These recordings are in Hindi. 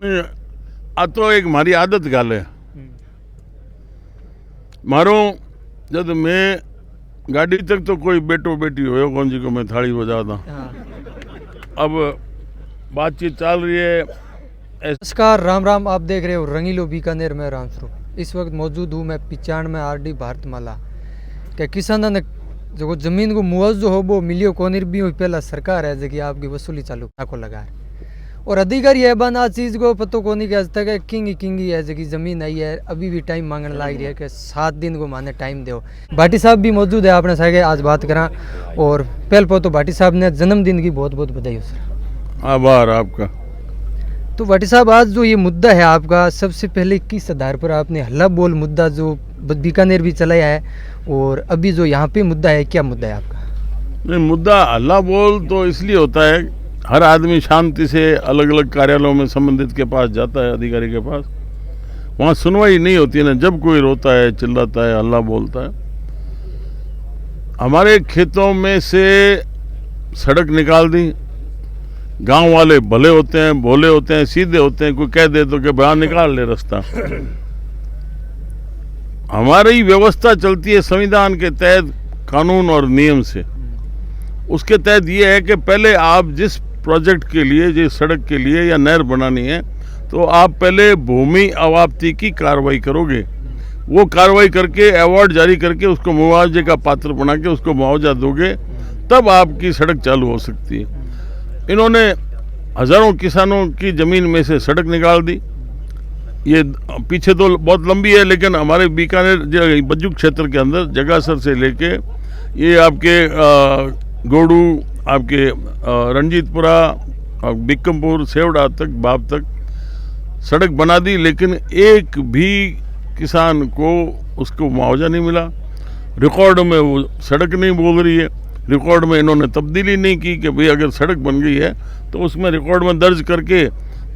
આ તો એક મારી આદત ગાલે मारो जब मैं गाड़ी तक तो कोई बेटो बेटी हो कौन जी को मैं थाली बजाता अब बातचीत चल रही है। नमस्कार, राम राम। आप देख रहे हो रंगीलो बीकानेर में रामस्वरूप। इस वक्त मौजूद हूँ मैं 95 आरडी भारतमाला के किसानों ने जो जमीन को मुआवजो हो वो मिलियो कोनिर भी हुई पहला सरकार है जो कि आपकी वसूली चालू को लगा है और अधिकारी है बन आ चीज़ को पतो को नहीं कि आज तक किंगी है जो कि ज़मीन आई है अभी भी टाइम मांगने लग रही है कि 7 दिन को माने टाइम दो। भाटी साहब भी मौजूद है आपने सागे आज बात करा और पहले तो भाटी साहब ने जन्मदिन की बहुत बहुत बधाई हो सर। आभार आपका। तो भाटी साहब आज जो ये मुद्दा है आपका, सबसे पहले किस आधार पर आपने हल्ला बोल मुद्दा जो बीकानेर भी चलाया है और अभी जो यहाँ पे मुद्दा है, क्या मुद्दा है आपका? नहीं, मुद्दा हल्ला बोल तो इसलिए होता है, हर आदमी शांति से अलग अलग कार्यालयों में संबंधित के पास जाता है, अधिकारी के पास, वहाँ सुनवाई नहीं होती है ना। जब कोई रोता है, चिल्लाता है, हल्ला बोलता है। हमारे खेतों में से सड़क निकाल दी, गांव वाले भले होते हैं, भोले होते हैं, सीधे होते हैं, कोई कह दे तो कि बाहर निकाल ले रास्ता। हमारी व्यवस्था चलती है संविधान के तहत, कानून और नियम से। उसके तहत ये है कि पहले आप जिस प्रोजेक्ट के लिए, जिस सड़क के लिए या नहर बनानी है, तो आप पहले भूमि अवाप्ति की कार्रवाई करोगे। वो कार्रवाई करके अवार्ड जारी करके उसको मुआवजे का पात्र बना के उसको मुआवजा दोगे, तब आपकी सड़क चालू हो सकती है। इन्होंने हजारों किसानों की ज़मीन में से सड़क निकाल दी। ये पीछे तो बहुत लंबी है, लेकिन हमारे बीकानेर बज्जू क्षेत्र के अंदर जगासर से लेके ये आपके गोडू, आपके रंजीतपुरा, बिक्रमपुर, सेवड़ा तक, बाप तक सड़क बना दी, लेकिन एक भी किसान को उसको मुआवजा नहीं मिला। रिकॉर्ड में वो सड़क नहीं बोल रही है, रिकॉर्ड में इन्होंने तब्दीली नहीं की कि भाई अगर सड़क बन गई है तो उसमें रिकॉर्ड में दर्ज करके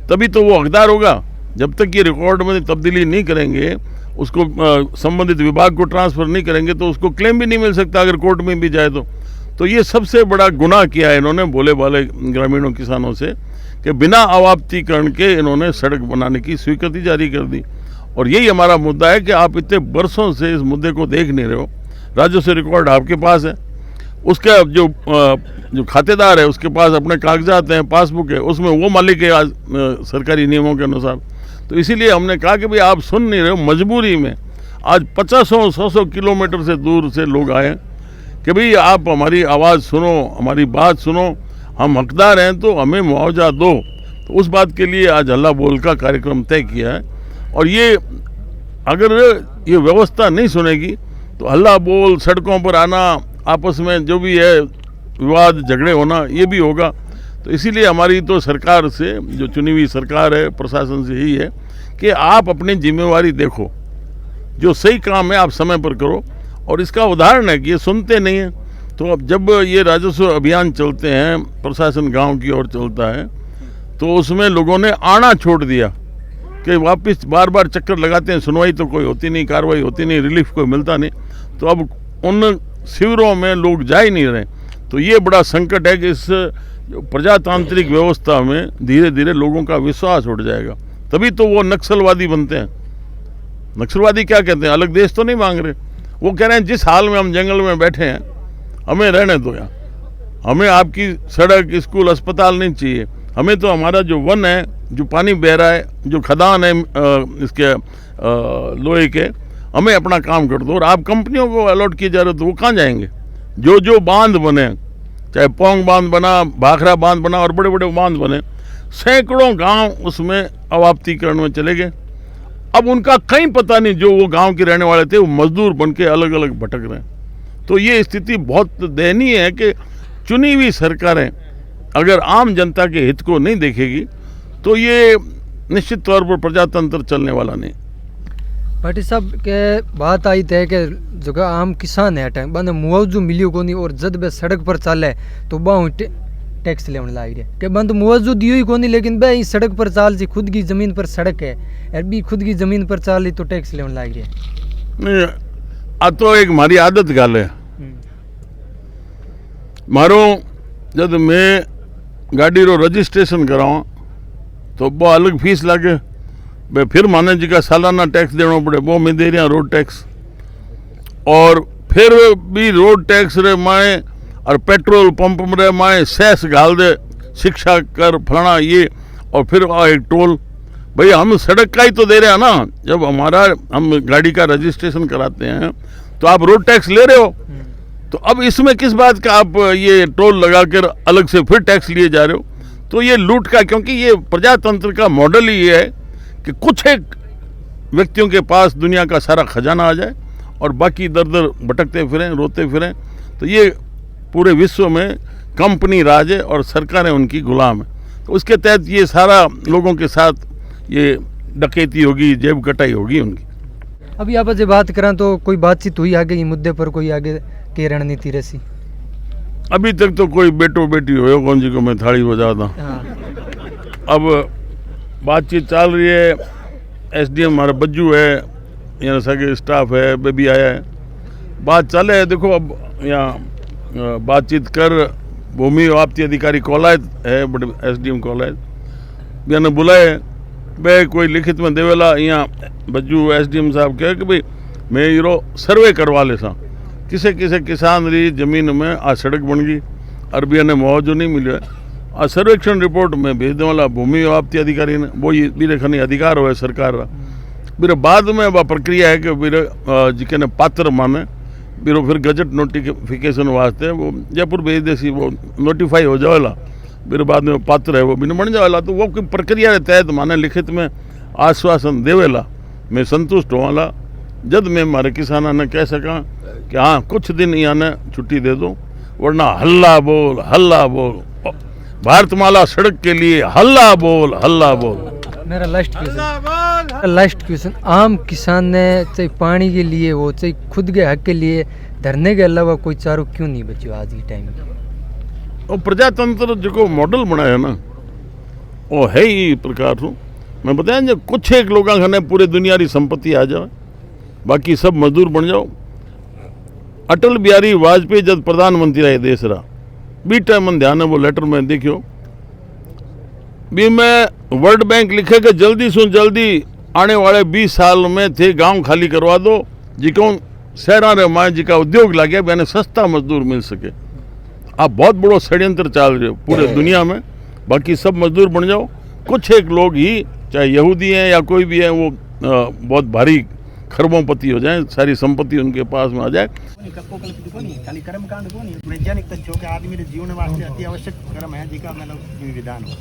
तभी तो वो हकदार होगा। जब तक ये रिकॉर्ड में तब्दीली नहीं करेंगे, उसको संबंधित विभाग को ट्रांसफ़र नहीं करेंगे, तो उसको क्लेम भी नहीं मिल सकता अगर कोर्ट में भी जाए तो ये सबसे बड़ा गुनाह किया है इन्होंने भोले भाले ग्रामीणों किसानों से कि बिना अवाप्तीकरण के इन्होंने सड़क बनाने की स्वीकृति जारी कर दी। और यही हमारा मुद्दा है कि आप इतने बरसों से इस मुद्दे को देख नहीं रहे हो। राजस्व रिकॉर्ड आपके पास है, उसका जो खातेदार है उसके पास अपने कागजात हैं, पासबुक है, उसमें वो मालिक है आज सरकारी नियमों के अनुसार। तो इसीलिए हमने कहा कि भाई आप सुन नहीं रहे हो, मजबूरी में आज 50-100 किलोमीटर से दूर से लोग आए कि भाई आप हमारी आवाज़ सुनो, हमारी बात सुनो, हम हकदार हैं तो हमें मुआवजा दो। तो उस बात के लिए आज हल्ला बोल का कार्यक्रम तय किया है। और ये अगर ये व्यवस्था नहीं सुनेगी तो हल्ला बोल, सड़कों पर आना, आपस में जो भी है विवाद झगड़े होना, ये भी होगा। तो इसीलिए हमारी तो सरकार से, जो चुनी हुई सरकार है, प्रशासन से यही है कि आप अपनी जिम्मेवारी देखो, जो सही काम है आप समय पर करो। और इसका उदाहरण है कि ये सुनते नहीं हैं। तो अब जब ये राजस्व अभियान चलते हैं, प्रशासन गांव की ओर चलता है, तो उसमें लोगों ने आना छोड़ दिया कि वापस बार बार चक्कर लगाते हैं, सुनवाई तो कोई होती नहीं, कार्रवाई होती नहीं, रिलीफ कोई मिलता नहीं। तो अब उन शिविरों में लोग जा ही नहीं रहे। तो ये बड़ा संकट है कि इस प्रजातांत्रिक व्यवस्था में धीरे धीरे लोगों का विश्वास उठ जाएगा, तभी तो वो नक्सलवादी बनते हैं। नक्सलवादी क्या कहते हैं? अलग देश तो नहीं मांग रहे, वो कह रहे हैं जिस हाल में हम जंगल में बैठे हैं हमें रहने दो यार, हमें आपकी सड़क, स्कूल, अस्पताल नहीं चाहिए। हमें तो हमारा जो वन है, जो पानी बह रहा है, जो खदान है इसके लोहे के, हमें अपना काम कर दो। और आप कंपनियों को अलॉट किए जा रहे हो तो वो कहाँ जाएंगे? जो बांध बने, चाहे पोंग बांध बना, भाखड़ा बांध बना और बड़े बड़े बांध बने, सैकड़ों गाँव उसमें अवाप्तीकरण में चले गए। अब उनका कहीं पता नहीं, जो वो गांव के रहने वाले थे वो मजदूर बन के अलग अलग भटक रहे हैं। तो ये स्थिति बहुत दयनीय है कि चुनी हुई सरकारें अगर आम जनता के हित को नहीं देखेगी तो ये निश्चित तौर पर प्रजातंत्र चलने वाला नहीं। भाटी साहब के बात आई थे कि जो आम किसान है टाइम बंद मुआवजो मिलियो को नहीं और जब वे सड़क पर चाले तो बाहू टैक्स लेने लग रही है कि बंद मुआवजो दियो ही को नहीं, लेकिन बे इस सड़क पर चाल सी, खुद की ज़मीन पर सड़क है और भी खुद की ज़मीन पर चाल तो टैक्स लेने लग रही है। नहीं, आ तो एक मारी आदत गाले मारो जब मैं गाड़ी रो रजिस्ट्रेशन करावा तो वो अलग फीस लगे, भाई फिर माने जी का सालाना टैक्स देना पड़े, वो मैं दे रहा रोड टैक्स, और फिर भी रोड टैक्स रे माए और पेट्रोल पंप में माए सेस घाल दे, शिक्षा कर फलाना ये, और फिर एक टोल। भाई हम सड़क का ही तो दे रहे हैं ना, जब हम गाड़ी का रजिस्ट्रेशन कराते हैं तो आप रोड टैक्स ले रहे हो, तो अब इसमें किस बात का आप ये टोल लगा कर अलग से फिर टैक्स लिए जा रहे हो? तो ये लूट का, क्योंकि ये प्रजातंत्र का मॉडल ही ये है कि कुछ एक व्यक्तियों के पास दुनिया का सारा खजाना आ जाए और बाकी दर दर भटकते फिरें, रोते फिरें। तो ये पूरे विश्व में कंपनी राज है और सरकारें उनकी गुलाम है। तो उसके तहत ये सारा लोगों के साथ ये डकैती होगी, जेब कटाई होगी उनकी। अभी आप से बात करें तो कोई बातचीत हुई आगे ये मुद्दे पर, कोई आगे की रणनीति रही? अभी तक तो कोई बेटो बेटी हो कौन जी को मैं थाली बजाता। अब बातचीत चल रही है, एसडीएम हमारा बज्जू है, यहाँ सगे स्टाफ है, बेबी आया है, बात चले है। देखो अब यहाँ बातचीत कर भूमि आपती अधिकारी कौलायत है, बट एसडीएम कौलायत भी ने बुलाए, भाई कोई लिखित में देवेला। यहाँ बज्जू एसडीएम साहब कहे कि भाई मैं हीरो सर्वे करवा ले सा, किसे किसे किसान री जमीन में आ सड़क बन गई और भी ने मुआवजो नहीं मिलो है, आ सर्वेक्षण रिपोर्ट में भेज दे वाला भूमि आपती अधिकारी ने, वो बीरे खनी अधिकार हो सरकार का। बीरे बाद में वह प्रक्रिया है कि बीरे जिके ने पात्र माने बीरो फिर गजट नोटिफिकेशन वास्ते वो जयपुर भेज देसी, वो नोटिफाई हो जाएगा, फिर बाद में पात्र है वो भी बन जाएगा। तो वो कोई प्रक्रिया के तहत माने लिखित में आश्वासन देवेला, मैं संतुष्ट होवाला। जब मैं हमारे किसाना ने कह सका कि हाँ कुछ दिन यहाँ ने छुट्टी दे दो, वरना हल्ला बोल भारतमाला सड़क के लिए हल्ला बोल। मेरा लास्ट क्वेश्चन, आम किसान ने चाहे पानी के लिए हो चाहे खुद के हक के लिए धरने के अलावा कोई चारो क्यों नहीं बचो आज के टाइम में? और प्रजातंत्र जो मॉडल बनाया है ना, वो है ही प्रकार से। मैं बताया जो कुछ एक लोग ने पूरे दुनिया की संपत्ति आ जाए, बाकी सब मजदूर बन जाओ। अटल बिहारी वाजपेयी जब प्रधानमंत्री रहे देश रहा, बी टाइम ध्यान है वो लेटर में देखियो भी मैं वर्ल्ड बैंक लिखे कि जल्दी से जल्दी आने वाले 20 साल में थे गांव खाली करवा दो, जिको शहरा रे माए जिका उद्योग लगे यानी सस्ता मजदूर मिल सके। आप बहुत बड़ो षड्यंत्र चल रहे हो पूरे दुनिया में, बाकी सब मजदूर बन जाओ। कुछ एक लोग ही चाहे यहूदी हैं या कोई भी है वो बहुत भारी खरबोंपति हो जाए, सारी संपत्ति उनके पास में आ जाए। खाली कर्मकांड को नहीं, वैज्ञानिक तथ्यों के आदमी जीवन वास्ते अति आवश्यक कर्म है जिका मतलब विधान हो।